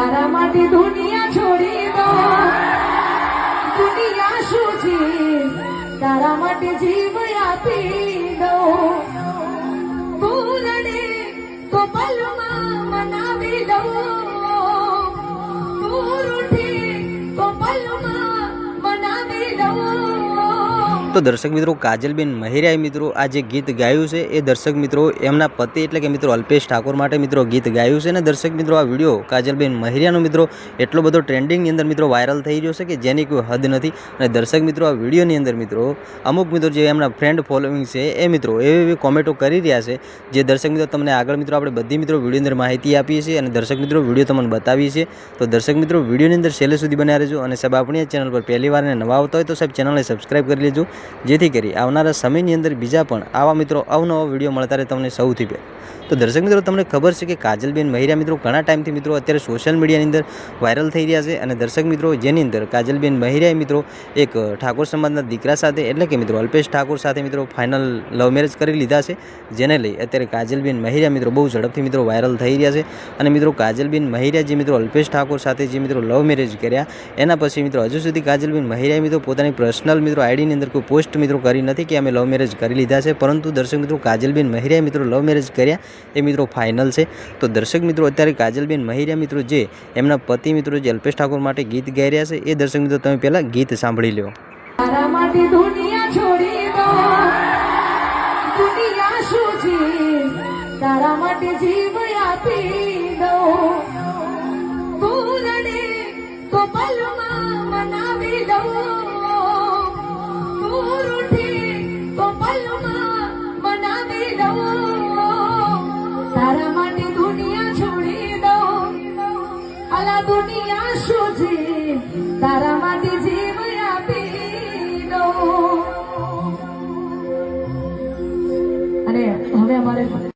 તારા માટે દુનિયા છોડી દો, દુનિયા શું છે, તારા માટે જીવ આપી દો. તું રડે તો પલમાં મનાવી દઉં, તું રૂઠે તો પલમાં મનાવી દઉં. તો દર્શક મિત્રો, કાજલબેન મહેરિયાએ મિત્રો આ જે ગીત ગાયું છે એ દર્શક મિત્રો એમના પતિ એટલે કે મિત્રો અલ્પેશ ઠાકોર માટે મિત્રો ગીત ગાયું છે. અને દર્શક મિત્રો, આ વિડીયો કાજલબેન મહેરિયાનો મિત્રો એટલો બધો ટ્રેન્ડિંગની અંદર મિત્રો વાયરલ થઈ રહ્યો છે કે જેની કોઈ હદ નથી. અને દર્શક મિત્રો, આ વિડીયોની અંદર મિત્રો અમુક મિત્રો જે એમના ફ્રેન્ડ ફોલોઈંગ છે એ મિત્રો એવી કોમેન્ટો કરી રહ્યા છે જે દર્શક મિત્રો તમને આગળ મિત્રો આપણે બધી મિત્રો વિડીયો અંદર માહિતી આપીએ છીએ અને દર્શક મિત્રો વિડીયો તમને બતાવીએ છીએ. તો દર્શક મિત્રો, વિડીયોની અંદર છેલ્લે સુધી બન્યા રહેજો. અને સાહેબ આપણી ચેનલ પર પહેલી વાર નવા આવતા હોય તો સાહેબ ચેનલને સબસ્ક્રાઈબ કરી લેજો, જેથી કરી આવનારા સમયની અંદર બીજા પણ આવા મિત્રો અવનવા વિડીયો મળતા રહે તમને સૌથી પહેલાં. તો દર્શક મિત્રો, તમને ખબર છે કે કાજલબેન મહેરિયા મિત્રો ઘણા ટાઈમથી મિત્રો અત્યારે સોશિયલ મીડિયાની અંદર વાયરલ થઈ રહ્યા છે. અને દર્શક મિત્રો, જેની અંદર કાજલબેન મહેરિયાએ મિત્રો એક ઠાકોર સમાજના દીકરા સાથે એટલે કે મિત્રો અલ્પેશ ઠાકોર સાથે મિત્રો ફાઇનલ લવ મેરેજ કરી લીધા છે, જેને લઈ અત્યારે કાજલબેન મહેરિયા મિત્રો બહુ ઝડપથી મિત્રો વાયરલ થઈ રહ્યા છે. અને મિત્રો કાજલબેન મહેરિયા જે મિત્રો અલ્પેશ ઠાકોર સાથે જે મિત્રો લવ મેરેજ કર્યા એના પછી મિત્રો હજુ સુધી કાજલબેન મહેરિયાએ મિત્રો પોતાની પર્સનલ મિત્રો આઈડીની અંદર કોઈ પોસ્ટ મિત્રો કરી નથી કે અમે લવ મેરેજ કરી લીધા છે. પરંતુ દર્શક મિત્રો, કાજલબેન મહેરિયાએ મિત્રો લવ મેરેજ કર્યા એ મિત્રો ફાઇનલ છે. તો દર્શક મિત્રો, અત્યારે કાજલબેન મહેરિયા મિત્રો જે એમના પતિ મિત્રો જે અલ્પેશ ઠાકોર માટે ગીત ગાઈ રહ્યા છે એ દર્શક મિત્રો તમે પહેલાં ગીત સાંભળી લો. તારા માટે દુનિયા છોડી દો, દુનિયા શું છે, તારા માટે જીવ આપી દો. તું રડે તો પલમાં મનાવી દઉં, તું રૂઠે તો પલમાં મનાવી દઉં. તારા માટે દુનિયા છોડી દો, અલા દુનિયા શું છે, તારા માટે જીવ આપી દો. અને હવે અમારે